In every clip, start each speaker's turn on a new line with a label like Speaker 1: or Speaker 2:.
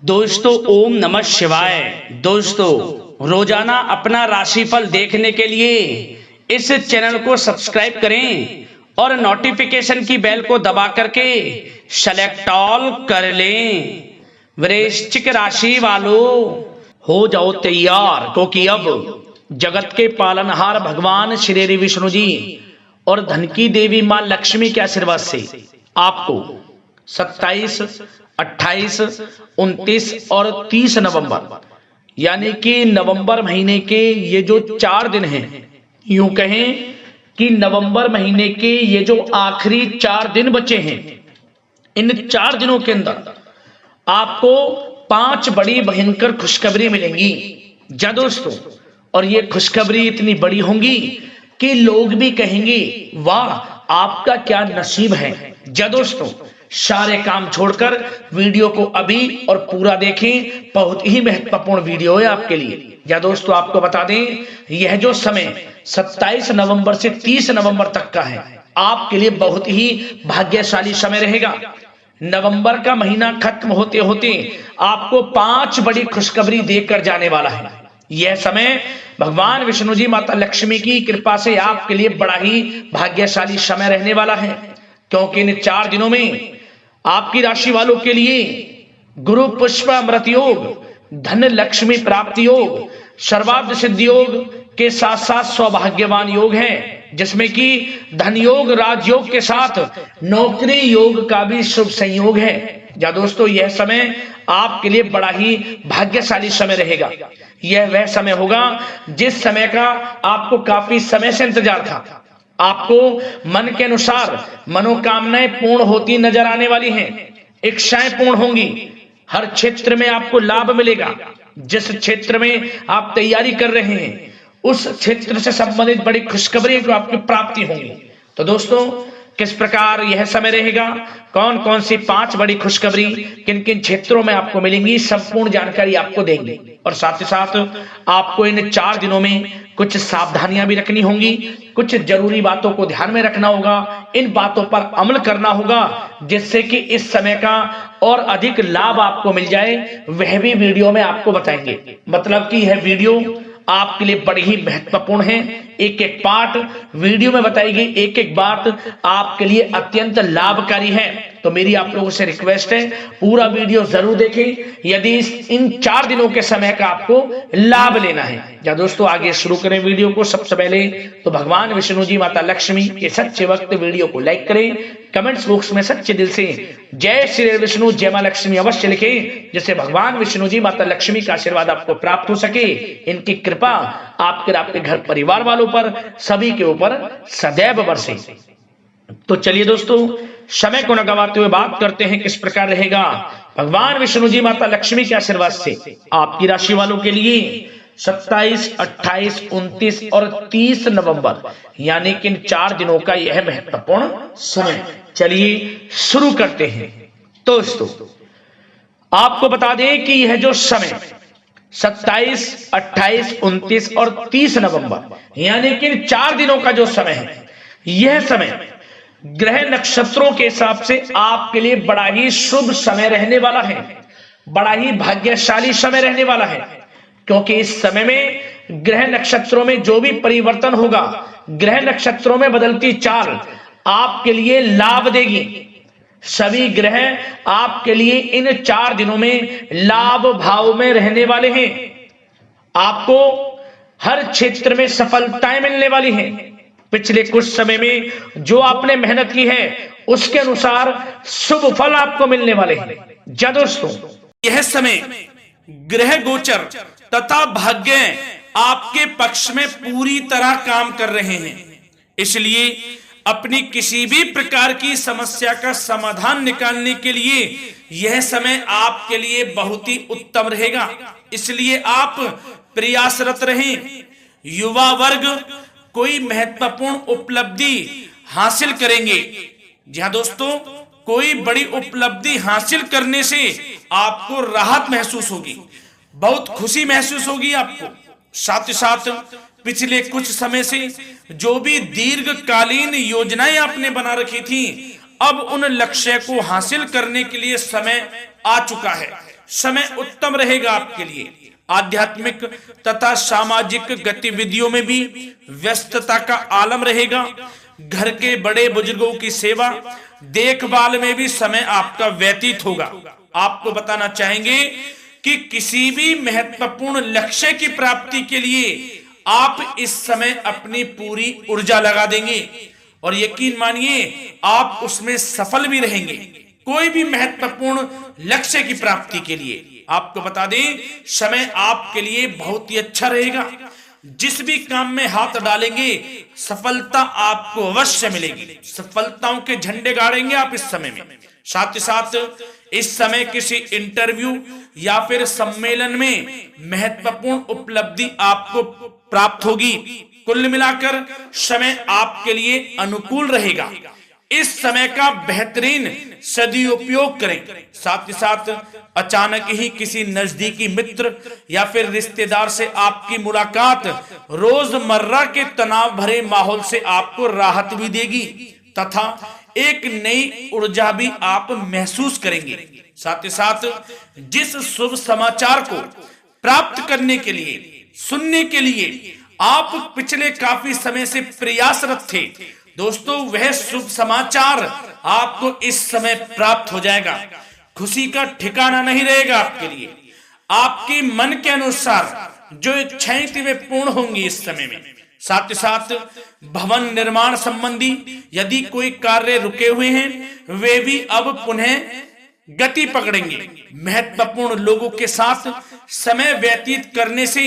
Speaker 1: दोस्तों ओम नमः शिवाय। दोस्तों रोजाना अपना राशिफल देखने के लिए इस चैनल को सब्सक्राइब करें और नोटिफिकेशन की बेल को दबा करके सेलेक्ट ऑल कर लें। वृश्चिक राशि वालों हो जाओ तैयार, क्योंकि अब जगत के पालनहार भगवान श्री विष्णु जी और धन की देवी मां लक्ष्मी के आशीर्वाद से आपको 27, 28, 29 और 30 नवंबर यानी कि नवंबर महीने के ये जो 4 दिन हैं, यूं कहें कि नवंबर महीने के ये जो आखिरी 4 दिन बचे हैं, इन 4 दिनों के अंदर आपको 5 बड़ी भयंकर खुशखबरी मिलेंगी। जा दोस्तों, और ये खुशखबरी इतनी बड़ी होंगी कि लोग भी कहेंगे वाह आपका क्या नसीब है। जा दोस्तों, सारे काम छोड़कर वीडियो को अभी और पूरा देखें, बहुत ही महत्वपूर्ण वीडियो है आपके लिए। या दोस्तों आपको बता दें, यह जो समय 27 नवंबर से 30 नवंबर तक का है, आपके लिए बहुत ही भाग्यशाली समय रहेगा। नवंबर का महीना खत्म होते होते आपको 5 बड़ी खुशखबरी देकर जाने वाला है। यह समय भगवान विष्णु जी माता लक्ष्मी की कृपा से आपके लिए बड़ा ही भाग्यशाली समय रहने वाला है, क्योंकि इन 4 दिनों में आपकी राशि वालों के लिए गुरु पुष्प अमृत योग, धन लक्ष्मी प्राप्ति योग, सर्वार्थ सिद्धि योग के साथ साथ सौभाग्यवान योग है, जिसमें कि धन योग, राजयोग के साथ नौकरी योग का भी शुभ संयोग है। या दोस्तों, यह समय आपके लिए बड़ा ही भाग्यशाली समय रहेगा। यह वह समय होगा जिस समय का आपको काफी समय से इंतजार था। आपको मन के अनुसार मनोकामनाएं पूर्ण होती नजर आने वाली हैं, इच्छाएं पूर्ण होंगी, हर क्षेत्र में आपको लाभ मिलेगा। जिस क्षेत्र में आप तैयारी कर रहे हैं उस क्षेत्र से संबंधित बड़ी खुशखबरी को आपकी प्राप्ति होगी। तो दोस्तों, किस प्रकार यह समय रहेगा, कौन कौन सी 5 बड़ी खुशखबरी किन किन क्षेत्रों में आपको मिलेंगी, संपूर्ण जानकारी आपको देंगे। और साथ ही साथ आपको इन 4 दिनों में कुछ सावधानियां भी रखनी होंगी, कुछ जरूरी बातों को ध्यान में रखना होगा, इन बातों पर अमल करना होगा, जिससे कि इस समय का और अधिक लाभ आपको मिल जाए। वह भी वीडियो में आपको बताएंगे। मतलब कि यह वीडियो आपके लिए बड़ी ही महत्वपूर्ण है। एक एक पार्ट वीडियो में बताई गई एक एक बात आपके लिए अत्यंत लाभकारी है। तो मेरी आप लोगों से रिक्वेस्ट है, पूरा वीडियो जरूर देखें यदि इन 4 दिनों के समय का आपको लाभ लेना है। या दोस्तों, आगे शुरू करें वीडियो को। सबसे पहले तो भगवान विष्णु जी माता लक्ष्मी के सच्चे वक्त वीडियो को लाइक करें, कमेंट्स बॉक्स में सच्चे दिल से जय श्री विष्णु जय मां लक्ष्मी अवश्य लिखें, जिससे भगवान विष्णु जी माता लक्ष्मी का आशीर्वाद आपको प्राप्त हो सके। इनकी कृपा आपके घर परिवार वालों पर, सभी के ऊपर सदैव बरसे। तो चलिए दोस्तों, समय को न गवाते हुए बात करते हैं किस प्रकार रहेगा भगवान विष्णु जी माता लक्ष्मी के आशीर्वाद से आपकी राशि वालों के लिए 27, 28, 29 और 30 नवंबर यानी कि इन 4 दिनों का यह महत्वपूर्ण समय। चलिए शुरू करते हैं। दोस्तों, आपको बता दें कि यह जो समय 27, 28, 29 और 30 नवंबर यानी कि इन 4 दिनों का जो समय है, यह समय ग्रह नक्षत्रों के हिसाब से आपके लिए बड़ा ही शुभ समय रहने वाला है, बड़ा ही भाग्यशाली समय रहने वाला है, क्योंकि इस समय में ग्रह नक्षत्रों में जो भी परिवर्तन होगा, ग्रह नक्षत्रों में बदलती चाल आपके लिए लाभ देगी। सभी ग्रह आपके लिए इन 4 दिनों में लाभ भाव में रहने वाले हैं। आपको हर क्षेत्र में सफलताएं मिलने वाली हैं। पिछले कुछ समय में जो आपने मेहनत की है उसके अनुसार शुभ फल आपको मिलने वाले हैं। जा दोस्तों, यह समय ग्रह गोचर तथा भाग्य आपके पक्ष में पूरी तरह काम कर रहे हैं, इसलिए अपनी किसी भी प्रकार की समस्या का समाधान निकालने के लिए यह समय आपके लिए बहुत ही उत्तम रहेगा। इसलिए आप प्रयासरत रहें। युवा वर्ग कोई महत्वपूर्ण उपलब्धि हासिल करेंगे। जी हाँ दोस्तों, कोई बड़ी उपलब्धि हासिल करने से आपको राहत महसूस होगी, बहुत खुशी महसूस होगी आपको। साथ ही साथ पिछले कुछ समय से जो भी दीर्घकालीन योजनाएं आपने बना रखी थी, अब उन लक्ष्य को हासिल करने के लिए समय आ चुका है।
Speaker 2: समय उत्तम रहेगा आपके लिए। आध्यात्मिक तथा सामाजिक गतिविधियों में भी व्यस्तता का आलम रहेगा। घर के बड़े बुजुर्गों की सेवा देखभाल में भी समय आपका व्यतीत होगा। आपको बताना चाहेंगे कि किसी भी महत्वपूर्ण लक्ष्य की प्राप्ति के लिए आप इस समय अपनी पूरी ऊर्जा लगा देंगे और यकीन मानिए आप उसमें सफल भी रहेंगे। कोई भी महत्वपूर्ण लक्ष्य की प्राप्ति के लिए आपको बता दें समय आपके लिए बहुत ही अच्छा रहेगा। जिस भी काम में हाथ डालेंगे सफलता आपको अवश्य मिलेगी। सफलताओं के झंडे गाड़ेंगे आप इस समय में। साथ ही साथ इस समय किसी इंटरव्यू या फिर सम्मेलन में महत्वपूर्ण उपलब्धि आपको प्राप्त होगी। कुल मिलाकर समय आपके लिए अनुकूल रहेगा। इस समय का बेहतरीन सदुपयोग करें। साथ ही साथ अचानक ही किसी नजदीकी मित्र या फिर रिश्तेदार से आपकी मुलाकात रोजमर्रा के तनाव भरे माहौल से आपको राहत भी देगी तथा एक नई ऊर्जा भी आप महसूस करेंगे। साथ ही साथ जिस शुभ समाचार को प्राप्त करने के लिए सुनने के लिए आप पिछले काफी समय से प्रयासरत थे दोस्तों, वह शुभ समाचार आपको इस समय प्राप्त हो जाएगा। खुशी का ठिकाना नहीं रहेगा आपके लिए। आपके मन के अनुसार जो इच्छाएं थी वे पूर्ण होंगी इस समय में। साथ ही साथ भवन निर्माण संबंधी यदि कोई कार्य रुके हुए हैं वे भी अब पुनः गति पकड़ेंगे। महत्वपूर्ण लोगों के साथ समय व्यतीत करने से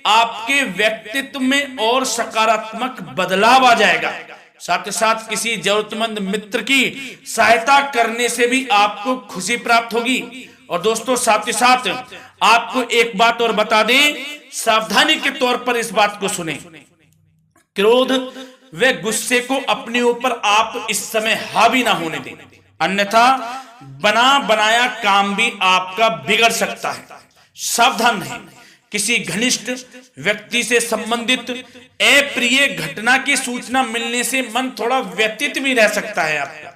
Speaker 2: आपके व्यक्तित्व में और सकारात्मक बदलाव आ जाएगा। साथ ही साथ किसी जरूरतमंद मित्र की सहायता करने से भी आपको खुशी प्राप्त होगी। और दोस्तों साथ ही साथ आपको एक बात और बता दें, सावधानी के तौर पर इस बात को सुने। क्रोध व गुस्से को अपने ऊपर आप इस समय हावी ना होने दें, अन्यथा बना बनाया काम भी आपका बिगड़ सकता है। सावधान रहें। किसी घनिष्ठ व्यक्ति से संबंधित अप्रिय घटना की सूचना मिलने से मन थोड़ा व्यतीत भी रह सकता है आपका।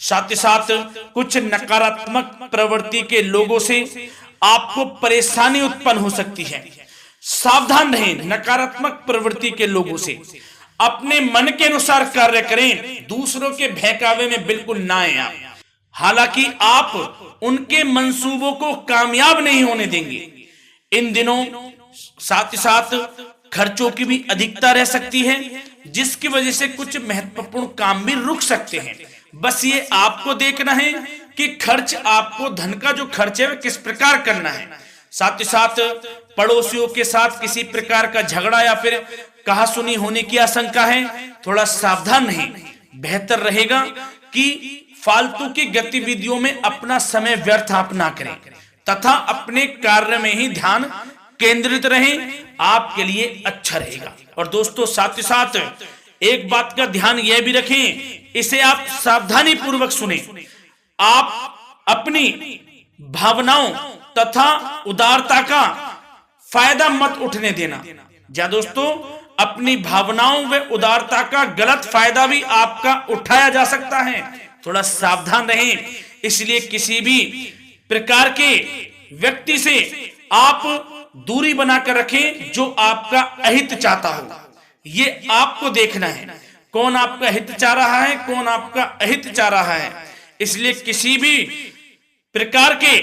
Speaker 2: साथ ही साथ कुछ नकारात्मक प्रवृत्ति के लोगों से आपको परेशानी उत्पन्न हो सकती है। सावधान रहें नकारात्मक प्रवृत्ति के लोगों से। अपने मन के अनुसार कार्य करें, दूसरों के बहकावे में बिल्कुल ना आए आप। हालांकि आप उनके मंसूबों को कामयाब नहीं होने देंगे। इन दिनों साथ ही साथ खर्चों की भी अधिकता रह सकती है, जिसकी वजह से कुछ महत्वपूर्ण काम भी रुक सकते हैं। बस ये आपको देखना है कि खर्च आपको धन का जो खर्च है वह किस प्रकार करना है। साथ ही साथ पड़ोसियों के साथ किसी प्रकार का झगड़ा या फिर कहासुनी होने की आशंका है, थोड़ा सावधान रहें। बेहतर रहेगा कि फालतू की गतिविधियों में अपना समय व्यर्थ आप ना करें तथा अपने कार्य में ही ध्यान केंद्रित रहें, आपके लिए अच्छा रहेगा। और दोस्तों साथ ही साथ एक बात का ध्यान यह भी रखें, इसे आप सावधानी पूर्वक सुने। आप अपनी भावनाओं तथा उदारता का फायदा मत उठने देना। जा दोस्तों, अपनी भावनाओं व उदारता का गलत फायदा भी आपका उठाया जा सकता है, थोड़ा सावधान रहें। इसलिए किसी भी प्रकार के व्यक्ति से आप दूरी बनाकर रखें जो आपका अहित चाहता हो। ये आपको देखना है, कौन आपका हित चाह रहा है, कौन आपका अहित चाह रहा है। इसलिए किसी भी प्रकार के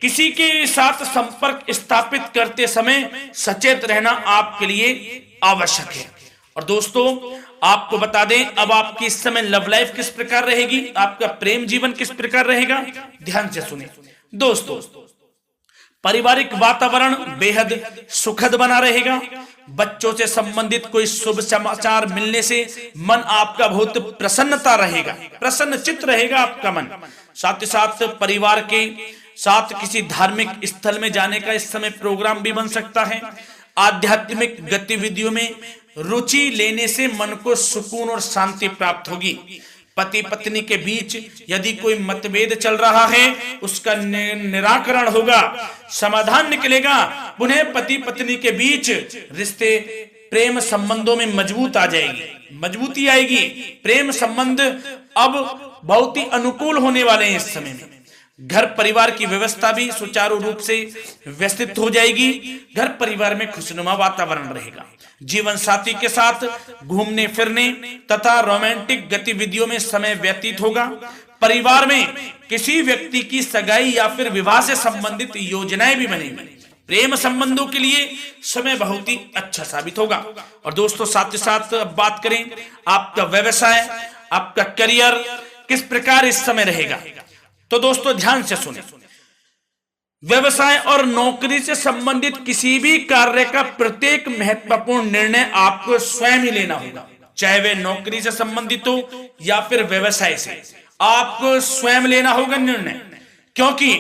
Speaker 2: किसी के साथ संपर्क स्थापित करते समय सचेत रहना आपके लिए आवश्यक है। और दोस्तों आपको बता दें, अब आपकी इस समय लव लाइफ किस प्रकार रहेगी, आपका प्रेम जीवन किस प्रकार रहेगा, ध्यान से सुने। दोस्तों पारिवारिक वातावरण बेहद सुखद बना रहेगा। बच्चों से संबंधित कोई शुभ समाचार मिलने से मन आपका बहुत प्रसन्नता रहेगा, प्रसन्न चित्त रहेगा आपका मन। साथ ही साथ परिवार के साथ किसी धार्मिक स्थल में जाने का इस समय प्रोग्राम भी बन सकता है। आध्यात्मिक गतिविधियों में रुचि लेने से मन को सुकून और शांति प्राप्त होगी। पति पत्नी के बीच यदि कोई मतभेद चल रहा है उसका निराकरण होगा, समाधान निकलेगा। पुनः पति पत्नी के बीच रिश्ते प्रेम संबंधों में मजबूत आ जाएगी, मजबूती आएगी। प्रेम संबंध अब बहुत ही अनुकूल होने वाले हैं इस समय में। घर परिवार की व्यवस्था भी सुचारू रूप से व्यवस्थित हो जाएगी। घर परिवार में खुशनुमा वातावरण रहेगा। जीवन साथी के साथ घूमने फिरने तथा रोमांटिक गतिविधियों में समय व्यतीत होगा। परिवार में किसी व्यक्ति की सगाई या फिर विवाह से संबंधित योजनाएं भी बनेंगी। प्रेम संबंधों के लिए समय बहुत ही अच्छा साबित होगा। और दोस्तों साथ ही साथ बात करें आपका व्यवसाय, आपका करियर किस प्रकार इस समय रहेगा, तो दोस्तों ध्यान से सुने। व्यवसाय और नौकरी से संबंधित किसी भी कार्य का प्रत्येक महत्वपूर्ण निर्णय आपको स्वयं ही लेना होगा, चाहे वे नौकरी से संबंधित हो या फिर व्यवसाय से। आपको स्वयं लेना होगा निर्णय, क्योंकि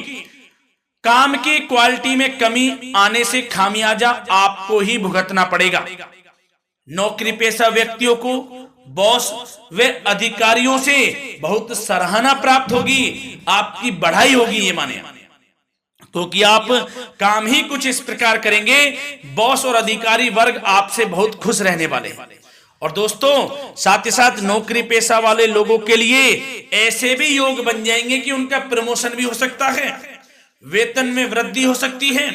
Speaker 2: काम की क्वालिटी में कमी आने से खामियाजा आपको ही भुगतना पड़ेगा। नौकरी पेशा व्यक्तियों को बॉस व अधिकारियों से बहुत सराहना प्राप्त होगी, आपकी बढ़ाई होगी, ये माने, क्योंकि आप काम ही कुछ इस प्रकार करेंगे, बॉस और अधिकारी वर्ग आपसे बहुत खुश रहने वाले हैं। और दोस्तों साथ ही साथ नौकरी पेशा वाले लोगों के लिए ऐसे भी योग बन जाएंगे कि उनका प्रमोशन भी हो सकता है, वेतन में वृद्धि हो सकती है,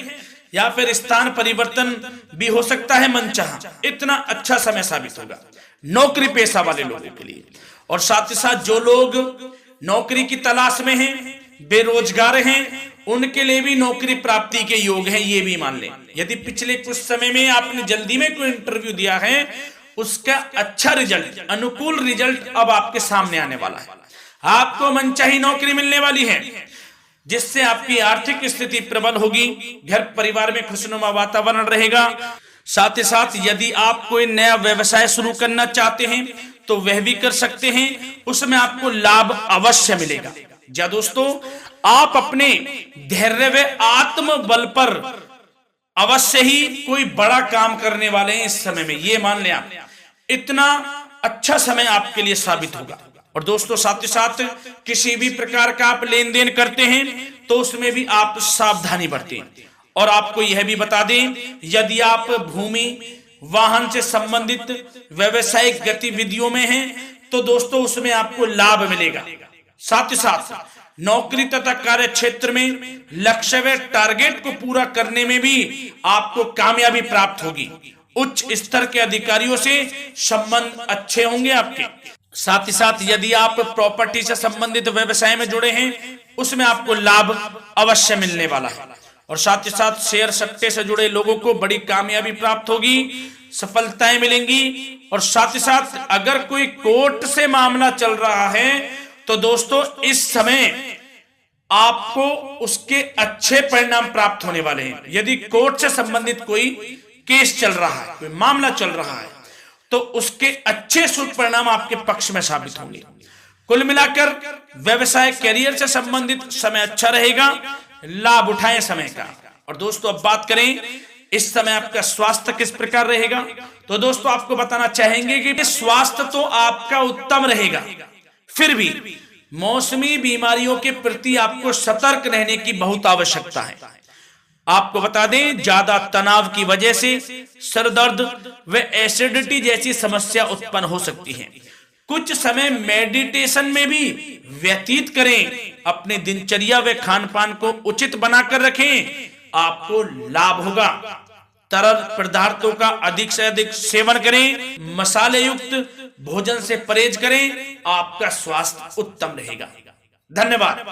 Speaker 2: या फिर स्थान परिवर्तन भी हो सकता है मनचाहा। इतना अच्छा समय साबित होगा नौकरी पेशा वाले लोगों के लिए। और साथ ही साथ जो लोग नौकरी की तलाश में हैं, बेरोजगार हैं, उनके लिए भी नौकरी प्राप्ति के योग हैं, ये भी मान लें। यदि पिछले कुछ समय में आपने जल्दी में कोई इंटरव्यू दिया है, उसका अच्छा रिजल्ट, अनुकूल रिजल्ट अब आपके सामने आने वाला है। आपको मनचाही नौकरी मिलने वाली है, जिससे आपकी आर्थिक स्थिति प्रबल होगी। घर परिवार में खुशनुमा वातावरण रहेगा। साथ ही साथ यदि आप कोई नया व्यवसाय शुरू करना चाहते हैं तो वह भी कर सकते हैं, उसमें आपको लाभ अवश्य मिलेगा। जा दोस्तों, आप अपने धैर्य व आत्मबल पर अवश्य ही कोई बड़ा काम करने वाले हैं इस समय में, ये मान लें आप। इतना अच्छा समय आपके लिए साबित होगा। और दोस्तों साथ ही साथ किसी भी प्रकार का आप लेन देन करते हैं तो उसमें भी आप सावधानी बरतें। और आपको यह भी बता दें, यदि आप भूमि वाहन से संबंधित व्यवसायिक गतिविधियों में हैं तो दोस्तों उसमें आपको लाभ मिलेगा। साथ ही साथ नौकरी तथा कार्य क्षेत्र में लक्ष्य व टारगेट को पूरा करने में भी आपको कामयाबी प्राप्त होगी। उच्च स्तर के अधिकारियों से संबंध अच्छे होंगे आपके। साथ ही साथ यदि आप प्रॉपर्टी से संबंधित व्यवसाय में जुड़े हैं, उसमें आपको लाभ अवश्य मिलने वाला है। और साथ ही साथ शेयर सट्टे से जुड़े लोगों को बड़ी कामयाबी प्राप्त होगी, सफलताएं मिलेंगी। और साथ ही साथ अगर कोई कोर्ट से मामला चल रहा है तो दोस्तों इस समय आपको उसके अच्छे परिणाम प्राप्त होने वाले हैं। यदि कोर्ट से संबंधित कोई केस चल रहा है, कोई मामला चल रहा है, तो उसके अच्छे शुभ परिणाम आपके पक्ष में साबित होंगे। कुल मिलाकर व्यवसाय करियर से संबंधित समय अच्छा रहेगा, लाभ उठाएं समय का। और दोस्तों अब बात करें इस समय आपका स्वास्थ्य किस प्रकार रहेगा, तो दोस्तों आपको बताना चाहेंगे कि स्वास्थ्य तो आपका उत्तम रहेगा, फिर भी मौसमी बीमारियों के प्रति आपको सतर्क रहने की बहुत आवश्यकता है। आपको बता दें, ज्यादा तनाव की वजह से सर दर्द व एसिडिटी जैसी समस्या उत्पन्न हो सकती है। कुछ समय मेडिटेशन में भी व्यतीत करें, अपने दिनचर्या व खान पान को उचित बनाकर रखें, आपको लाभ होगा। तरल पदार्थों का अधिक से अधिक सेवन करें, मसाले युक्त भोजन से परहेज करें, आपका स्वास्थ्य उत्तम रहेगा। धन्यवाद।